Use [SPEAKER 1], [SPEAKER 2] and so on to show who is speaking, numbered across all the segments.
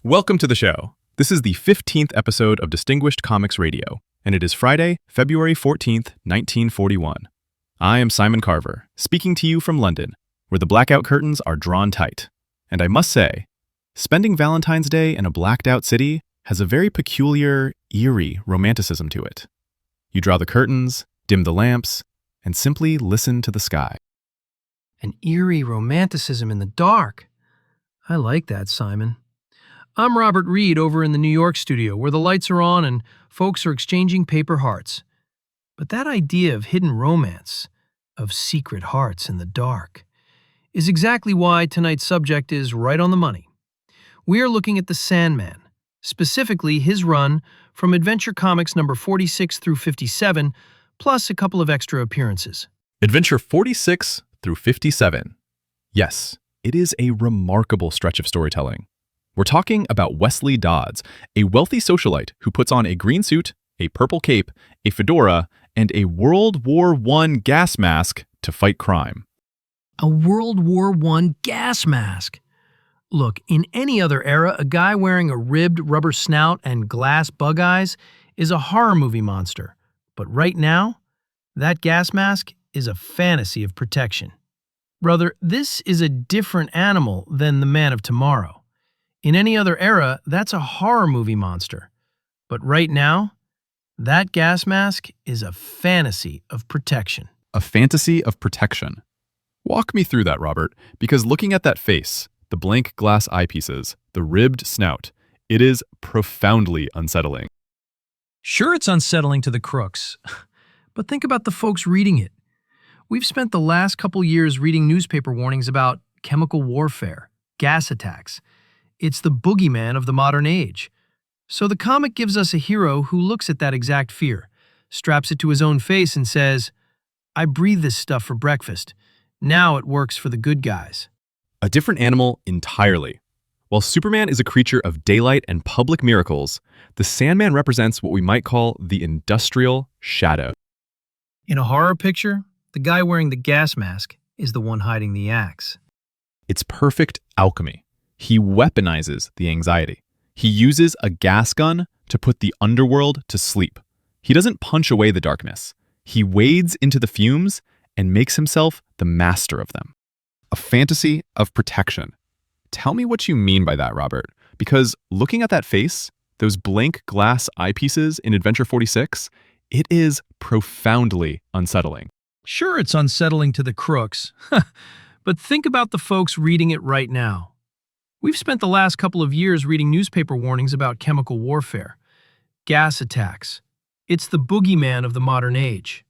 [SPEAKER 1] Welcome to the show. This is the 15th episode of Distinguished Comics Radio, and it is Friday, February 14th, 1941. I am Simon Carver, speaking to you from London, where the blackout curtains are drawn tight. And I must say, spending Valentine's Day in a blacked-out city has a very peculiar, eerie romanticism to it. You draw the curtains, dim the lamps, and simply listen to the sky.
[SPEAKER 2] An eerie romanticism in the dark. I like that, Simon. I'm Robert Reed over in the New York studio where the lights are on and folks are exchanging paper hearts. But that idea of hidden romance, of secret hearts in the dark, is exactly why tonight's subject is right on the money. We are looking at the Sandman, specifically his run from Adventure Comics number 46 through 57, plus a couple of extra appearances.
[SPEAKER 1] Adventure 46 through 57. Yes, it is a remarkable stretch of storytelling. We're talking about Wesley Dodds, a wealthy socialite who puts on a green suit, a purple cape, a fedora, and a World War I gas mask to fight crime.
[SPEAKER 2] A World War I gas mask. Look, in any other era, a guy wearing a ribbed rubber snout and glass bug eyes is a horror movie monster. But right now, that gas mask is a fantasy of protection. Brother, this is a different animal than the Man of Tomorrow. In any other era, that's a horror movie monster. But right now, that gas mask is a fantasy of protection.
[SPEAKER 1] A fantasy of protection. Walk me through that, Robert, because looking at that face, the blank glass eyepieces, the ribbed snout, it is profoundly unsettling.
[SPEAKER 2] Sure, it's unsettling to the crooks, but think about the folks reading it. We've spent the last couple years reading newspaper warnings about chemical warfare, gas attacks. It's the boogeyman of the modern age. So the comic gives us a hero who looks at that exact fear, straps it to his own face and says, "I breathe this stuff for breakfast. Now it works for the good guys."
[SPEAKER 1] A different animal entirely. While Superman is a creature of daylight and public miracles, the Sandman represents what we might call the industrial shadow.
[SPEAKER 2] In a horror picture, the guy wearing the gas mask is the one hiding the axe.
[SPEAKER 1] It's perfect alchemy. He weaponizes the anxiety. He uses a gas gun to put the underworld to sleep. He doesn't punch away the darkness. He wades into the fumes and makes himself the master of them. A fantasy of protection. Tell me what you mean by that, Robert, because looking at that face, those blank glass eyepieces in Adventure 46, it is profoundly unsettling.
[SPEAKER 2] Sure, it's unsettling to the crooks, but think about the folks reading it right now. We've spent the last couple of years reading newspaper warnings about chemical warfare, gas attacks. It's the boogeyman of the modern age.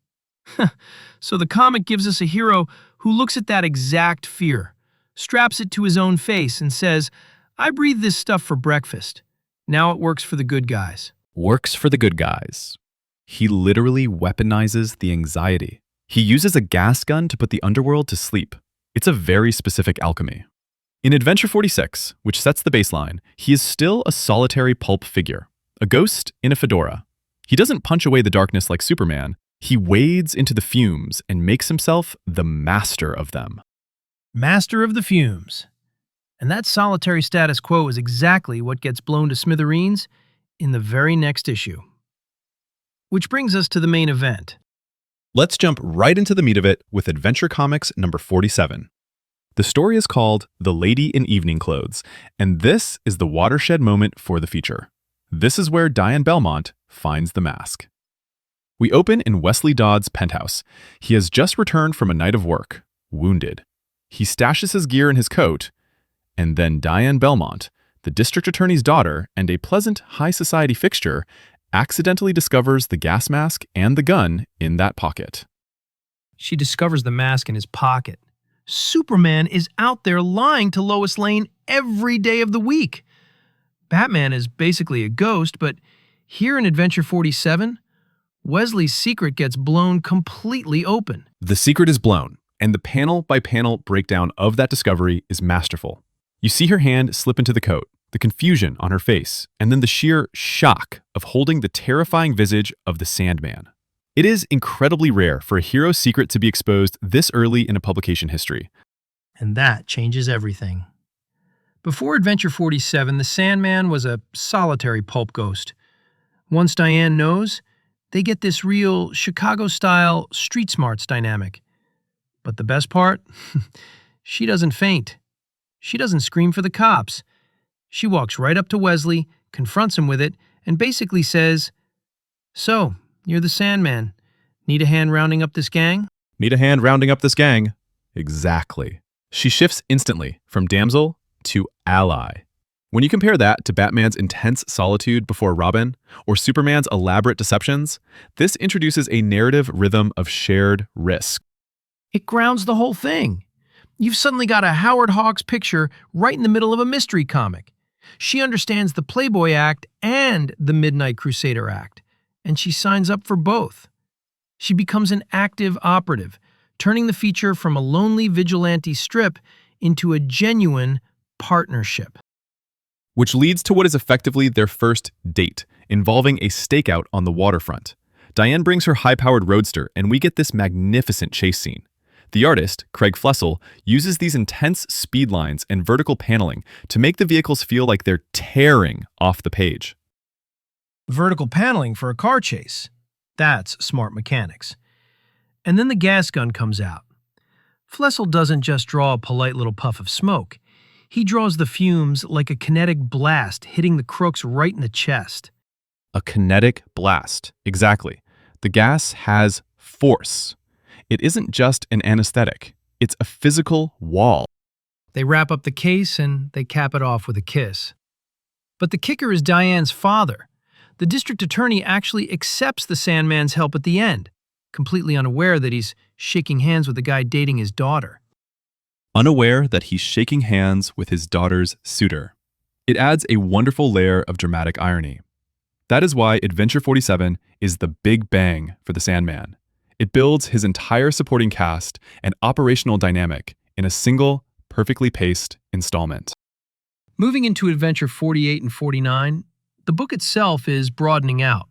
[SPEAKER 2] So the comic gives us a hero who looks at that exact fear, straps it to his own face and says, "I breathe this stuff for breakfast. Now it works for the good guys."
[SPEAKER 1] Works for the good guys. He literally weaponizes the anxiety. He uses a gas gun to put the underworld to sleep. It's a very specific alchemy. In Adventure 46, which sets the baseline, he is still a solitary pulp figure, a ghost in a fedora. He doesn't punch away the darkness like Superman. He wades into the fumes and makes himself the master of them.
[SPEAKER 2] Master of the fumes. And that solitary status quo is exactly what gets blown to smithereens in the very next issue. Which brings us to the main event.
[SPEAKER 1] Let's jump right into the meat of it with Adventure Comics number 47. The story is called The Lady in Evening Clothes, and this is the watershed moment for the feature. This is where Dian Belmont finds the mask. We open in Wesley Dodds' penthouse. He has just returned from a night of work, wounded. He stashes his gear in his coat, and then Dian Belmont, the district attorney's daughter and a pleasant high society fixture, accidentally discovers the gas mask and the gun in that pocket.
[SPEAKER 2] She discovers the mask in his pocket. Superman is out there lying to Lois Lane every day of the week. Batman is basically a ghost, but here in Adventure 47, Wesley's secret gets blown completely open.
[SPEAKER 1] The secret is blown, and the panel-by-panel breakdown of that discovery is masterful. You see her hand slip into the coat, the confusion on her face, and then the sheer shock of holding the terrifying visage of the Sandman. It is incredibly rare for a hero's secret to be exposed this early in a publication history.
[SPEAKER 2] And that changes everything. Before Adventure 47, the Sandman was a solitary pulp ghost. Once Diane knows, they get this real Chicago-style street smarts dynamic. But the best part? She doesn't faint. She doesn't scream for the cops. She walks right up to Wesley, confronts him with it, and basically says, "So, you're the Sandman. Need a hand rounding up this gang?"
[SPEAKER 1] Need a hand rounding up this gang? Exactly. She shifts instantly from damsel to ally. When you compare that to Batman's intense solitude before Robin, or Superman's elaborate deceptions, this introduces a narrative rhythm of shared risk.
[SPEAKER 2] It grounds the whole thing. You've suddenly got a Howard Hawks picture right in the middle of a mystery comic. She understands the Playboy Act and the Midnight Crusader Act, and she signs up for both. She becomes an active operative, turning the feature from a lonely vigilante strip into a genuine partnership.
[SPEAKER 1] Which leads to what is effectively their first date, involving a stakeout on the waterfront. Diane brings her high-powered roadster, and we get this magnificent chase scene. The artist, Craig Flessel, uses these intense speed lines and vertical paneling to make the vehicles feel like they're tearing off the page.
[SPEAKER 2] Vertical paneling for a car chase. That's smart mechanics. And then the gas gun comes out. Flessel doesn't just draw a polite little puff of smoke. He draws the fumes like a kinetic blast hitting the crooks right in the chest.
[SPEAKER 1] A kinetic blast. Exactly. The gas has force. It isn't just an anesthetic. It's a physical wall.
[SPEAKER 2] They wrap up the case and they cap it off with a kiss. But the kicker is Diane's father. The district attorney actually accepts the Sandman's help at the end, completely unaware that he's shaking hands with the guy dating his daughter.
[SPEAKER 1] Unaware that he's shaking hands with his daughter's suitor. It adds a wonderful layer of dramatic irony. That is why Adventure 47 is the big bang for the Sandman. It builds his entire supporting cast and operational dynamic in a single, perfectly paced installment.
[SPEAKER 2] Moving into Adventure 48 and 49, the book itself is broadening out.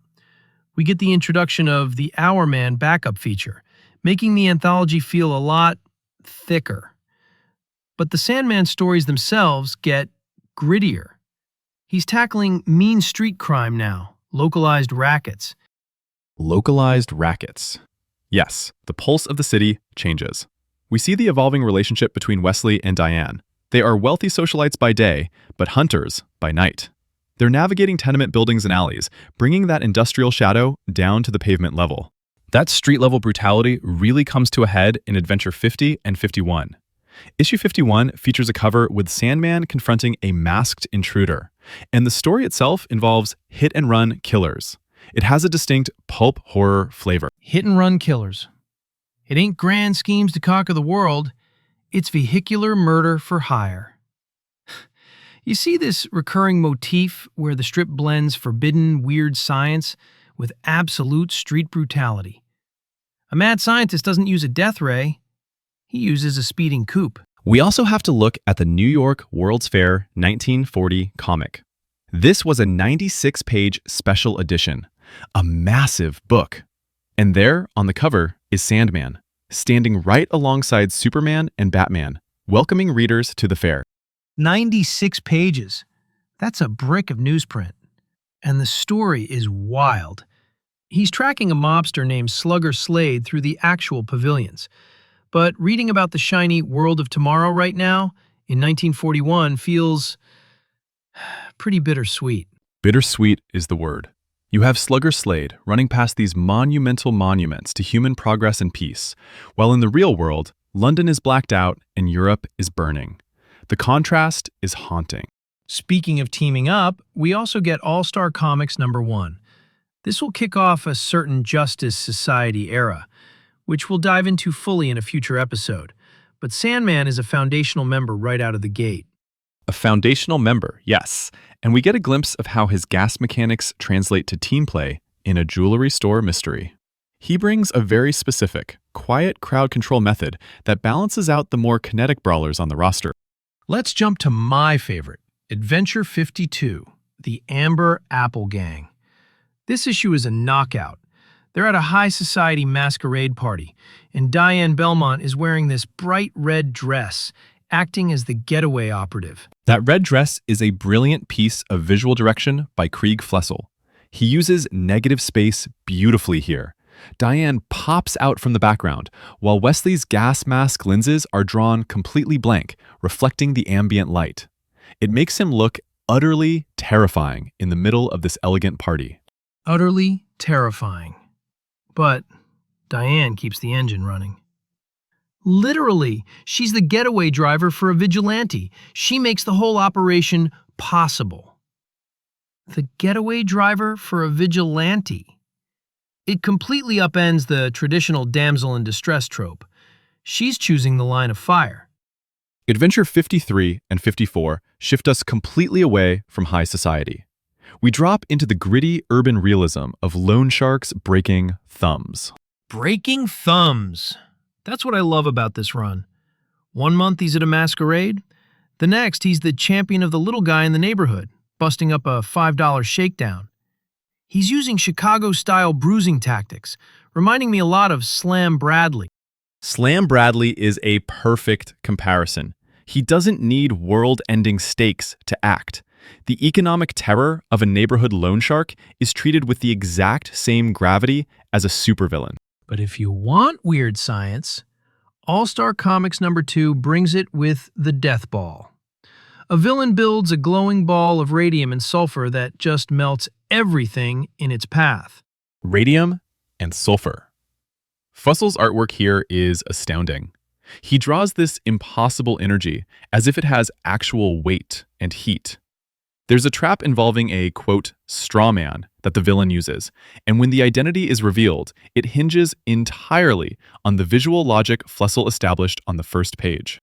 [SPEAKER 2] We get the introduction of the Hour Man backup feature, making the anthology feel a lot thicker. But the Sandman stories themselves get grittier. He's tackling mean street crime now, localized rackets.
[SPEAKER 1] Localized rackets. Yes, the pulse of the city changes. We see the evolving relationship between Wesley and Diane. They are wealthy socialites by day, but hunters by night. They're navigating tenement buildings and alleys, bringing that industrial shadow down to the pavement level. That street-level brutality really comes to a head in Adventure 50 and 51. Issue 51 features a cover with Sandman confronting a masked intruder, and the story itself involves hit-and-run killers. It has a distinct pulp horror flavor.
[SPEAKER 2] Hit-and-run killers. It ain't grand schemes to conquer the world, it's vehicular murder for hire. You see this recurring motif where the strip blends forbidden, weird science with absolute street brutality. A mad scientist doesn't use a death ray. He uses a speeding coupe.
[SPEAKER 1] We also have to look at the New York World's Fair 1940 comic. This was a 96-page special edition, a massive book. And there, on the cover, is Sandman, standing right alongside Superman and Batman, welcoming readers to the fair.
[SPEAKER 2] 96 pages. That's a brick of newsprint. And the story is wild. He's tracking a mobster named Slugger Slade through the actual pavilions. But reading about the shiny world of tomorrow right now, in 1941, feels pretty bittersweet.
[SPEAKER 1] Bittersweet is the word. You have Slugger Slade running past these monumental monuments to human progress and peace, while in the real world, London is blacked out and Europe is burning. The contrast is haunting.
[SPEAKER 2] Speaking of teaming up, we also get All-Star Comics #1. This will kick off a certain Justice Society era, which we'll dive into fully in a future episode. But Sandman is a foundational member right out of the gate.
[SPEAKER 1] A foundational member, yes, and we get a glimpse of how his gas mechanics translate to team play in a jewelry store mystery. He brings a very specific, quiet crowd control method that balances out the more kinetic brawlers on the roster.
[SPEAKER 2] Let's jump to my favorite, Adventure 52, the Amber Apple Gang. This issue is a knockout. They're at a high society masquerade party, and Dian Belmont is wearing this bright red dress, acting as the getaway operative.
[SPEAKER 1] That red dress is a brilliant piece of visual direction by Krieg Flessel. He uses negative space beautifully here. Diane pops out from the background, while Wesley's gas mask lenses are drawn completely blank, reflecting the ambient light. It makes him look utterly terrifying in the middle of this elegant party.
[SPEAKER 2] Utterly terrifying. But Diane keeps the engine running. Literally, she's the getaway driver for a vigilante. She makes the whole operation possible. The getaway driver for a vigilante. It completely upends the traditional damsel in distress trope. She's choosing the line of fire.
[SPEAKER 1] Adventure 53 and 54 shift us completely away from high society. We drop into the gritty urban realism of loan sharks breaking thumbs.
[SPEAKER 2] Breaking thumbs. That's what I love about this run. One month he's at a masquerade. The next he's the champion of the little guy in the neighborhood, busting up a $5 shakedown. He's using Chicago-style bruising tactics, reminding me a lot of Slam Bradley.
[SPEAKER 1] Slam Bradley is a perfect comparison. He doesn't need world-ending stakes to act. The economic terror of a neighborhood loan shark is treated with the exact same gravity as a supervillain.
[SPEAKER 2] But if you want weird science, All-Star Comics #2 brings it with the Death Ball. A villain builds a glowing ball of radium and sulfur that just melts everything in its path.
[SPEAKER 1] Radium and sulfur. Fussel's artwork here is astounding. He draws this impossible energy as if it has actual weight and heat. There's a trap involving a, quote, straw man that the villain uses, and when the identity is revealed, it hinges entirely on the visual logic Flessel established on the first page.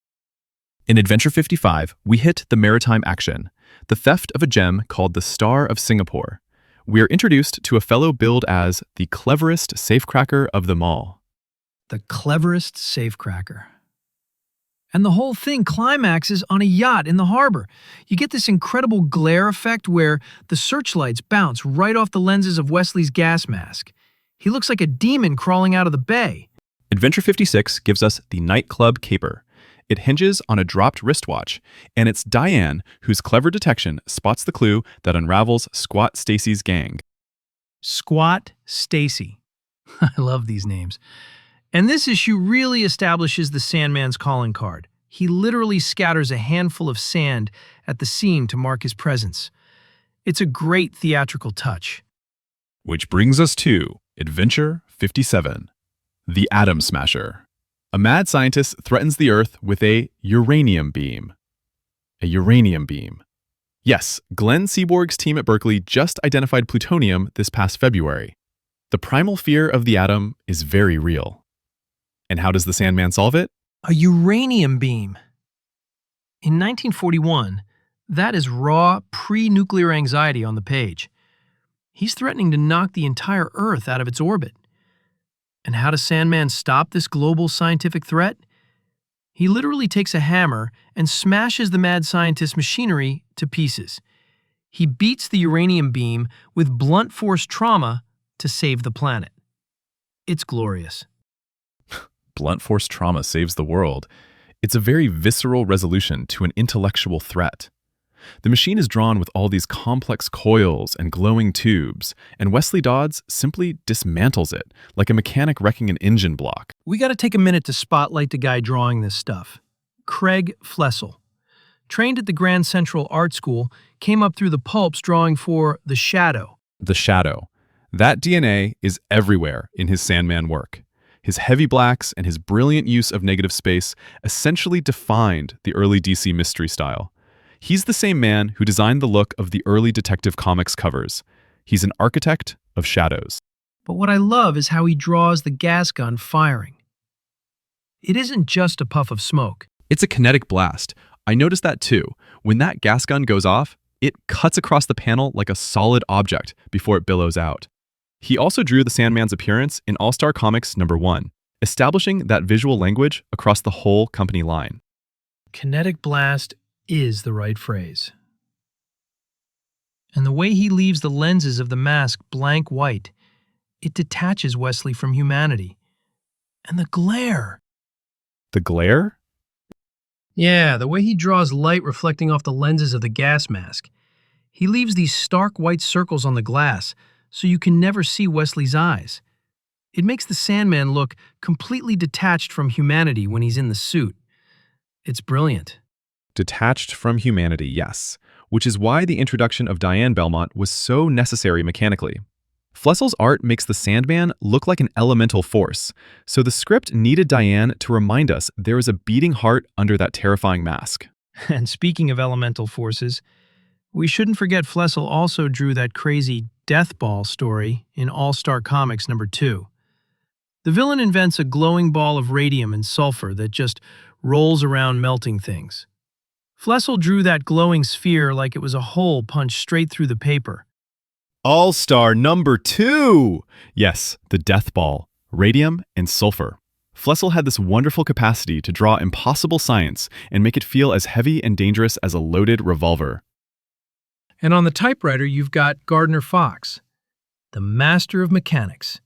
[SPEAKER 1] In Adventure 55, we hit the maritime action, the theft of a gem called the Star of Singapore. We are introduced to a fellow billed as the cleverest safecracker of them all.
[SPEAKER 2] The cleverest safecracker. And the whole thing climaxes on a yacht in the harbor. You get this incredible glare effect where the searchlights bounce right off the lenses of Wesley's gas mask. He looks like a demon crawling out of the bay.
[SPEAKER 1] Adventure 56 gives us the nightclub caper. It hinges on a dropped wristwatch, and it's Diane whose clever detection spots the clue that unravels Squat Stacy's gang.
[SPEAKER 2] Squat Stacy. I love these names. And this issue really establishes the Sandman's calling card. He literally scatters a handful of sand at the scene to mark his presence. It's a great theatrical touch.
[SPEAKER 1] Which brings us to Adventure 57, The Atom Smasher. A mad scientist threatens the Earth with a uranium beam. A uranium beam. Yes, Glenn Seaborg's team at Berkeley just identified plutonium this past February. The primal fear of the atom is very real. And how does the Sandman solve it?
[SPEAKER 2] A uranium beam. In 1941, that is raw, pre-nuclear anxiety on the page. He's threatening to knock the entire Earth out of its orbit. And how does Sandman stop this global scientific threat? He literally takes a hammer and smashes the mad scientist's machinery to pieces. He beats the uranium beam with blunt force trauma to save the planet. It's glorious.
[SPEAKER 1] Blunt force trauma saves the world. It's a very visceral resolution to an intellectual threat. The machine is drawn with all these complex coils and glowing tubes, and Wesley Dodds simply dismantles it like a mechanic wrecking an engine block.
[SPEAKER 2] We got to take a minute to spotlight the guy drawing this stuff. Craig Flessel. Trained at the Grand Central Art School, came up through the pulps drawing for The Shadow.
[SPEAKER 1] The Shadow. That DNA is everywhere in his Sandman work. His heavy blacks and his brilliant use of negative space essentially defined the early DC mystery style. He's the same man who designed the look of the early Detective Comics covers. He's an architect of shadows.
[SPEAKER 2] But what I love is how he draws the gas gun firing. It isn't just a puff of smoke.
[SPEAKER 1] It's a kinetic blast. I noticed that too. When that gas gun goes off, it cuts across the panel like a solid object before it billows out. He also drew the Sandman's appearance in All-Star Comics #1, establishing that visual language across the whole company line.
[SPEAKER 2] Kinetic blast is the right phrase. And the way he leaves the lenses of the mask blank white, it detaches Wesley from humanity. And the glare.
[SPEAKER 1] The glare?
[SPEAKER 2] Yeah, the way he draws light reflecting off the lenses of the gas mask. He leaves these stark white circles on the glass, so you can never see Wesley's eyes. It makes the Sandman look completely detached from humanity when he's in the suit. It's brilliant.
[SPEAKER 1] Detached from humanity, yes, which is why the introduction of Dian Belmont was so necessary mechanically. Flessel's art makes the Sandman look like an elemental force, so the script needed Diane to remind us there is a beating heart under that terrifying mask.
[SPEAKER 2] And speaking of elemental forces, we shouldn't forget Flessel also drew that crazy Death Ball story in All-Star Comics #2. The villain invents a glowing ball of radium and sulfur that just rolls around melting things. Flessel drew that glowing sphere like it was a hole punched straight through the paper.
[SPEAKER 1] All-Star #2! Yes, the Death Ball, radium and sulfur. Flessel had this wonderful capacity to draw impossible science and make it feel as heavy and dangerous as a loaded revolver.
[SPEAKER 2] And on the typewriter, you've got Gardner Fox, the master of mechanics.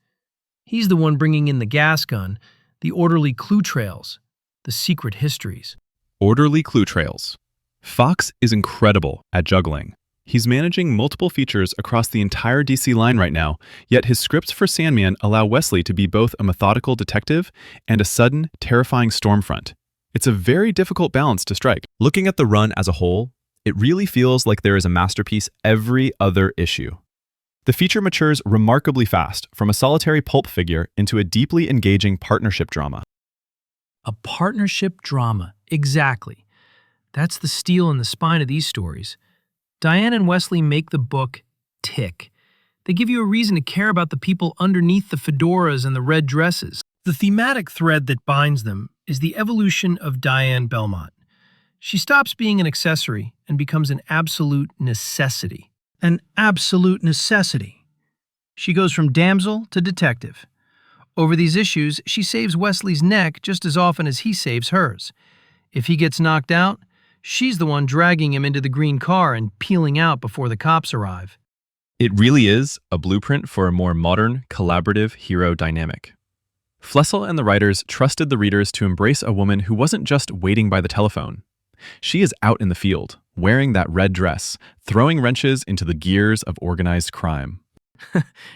[SPEAKER 2] He's the one bringing in the gas gun, the orderly clue trails, the secret histories.
[SPEAKER 1] Orderly clue trails. Fox is incredible at juggling. He's managing multiple features across the entire DC line right now, yet his scripts for Sandman allow Wesley to be both a methodical detective and a sudden, terrifying stormfront. It's a very difficult balance to strike. Looking at the run as a whole, it really feels like there is a masterpiece every other issue. The feature matures remarkably fast, from a solitary pulp figure into a deeply engaging partnership drama.
[SPEAKER 2] A partnership drama, exactly. That's the steel in the spine of these stories. Diane and Wesley make the book tick. They give you a reason to care about the people underneath the fedoras and the red dresses. The thematic thread that binds them is the evolution of Dian Belmont. She stops being an accessory and becomes an absolute necessity. An absolute necessity. She goes from damsel to detective. Over these issues, she saves Wesley's neck just as often as he saves hers. If he gets knocked out, she's the one dragging him into the green car and peeling out before the cops arrive.
[SPEAKER 1] It really is a blueprint for a more modern, collaborative hero dynamic. Flessel and the writers trusted the readers to embrace a woman who wasn't just waiting by the telephone. She is out in the field, wearing that red dress, throwing wrenches into the gears of organized crime.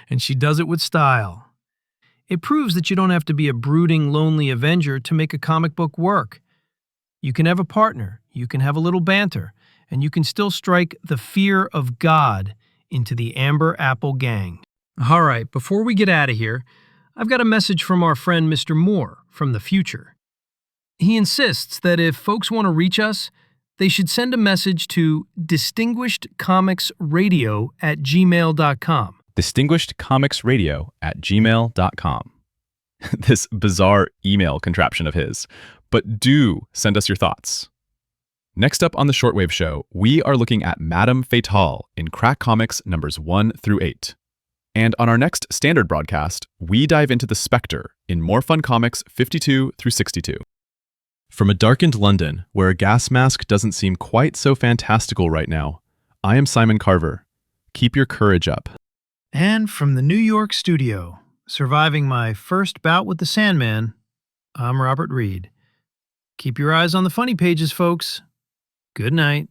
[SPEAKER 2] And she does it with style. It proves that you don't have to be a brooding, lonely Avenger to make a comic book work. You can have a partner, you can have a little banter, and you can still strike the fear of God into the Amber Apple Gang. All right, before we get out of here, I've got a message from our friend Mr. Moore from the future. He insists that if folks want to reach us, they should send a message to distinguishedcomicsradio@gmail.com.
[SPEAKER 1] distinguishedcomicsradio@gmail.com. This bizarre email contraption of his. But do send us your thoughts. Next up on the Shortwave Show, we are looking at Madame Fatale in Crack Comics numbers 1 through 8. And on our next standard broadcast, we dive into the Spectre in More Fun Comics 52 through 62. From a darkened London, where a gas mask doesn't seem quite so fantastical right now, I am Simon Carver. Keep your courage up.
[SPEAKER 2] And from the New York studio, surviving my first bout with the Sandman, I'm Robert Reed. Keep your eyes on the funny pages, folks. Good night.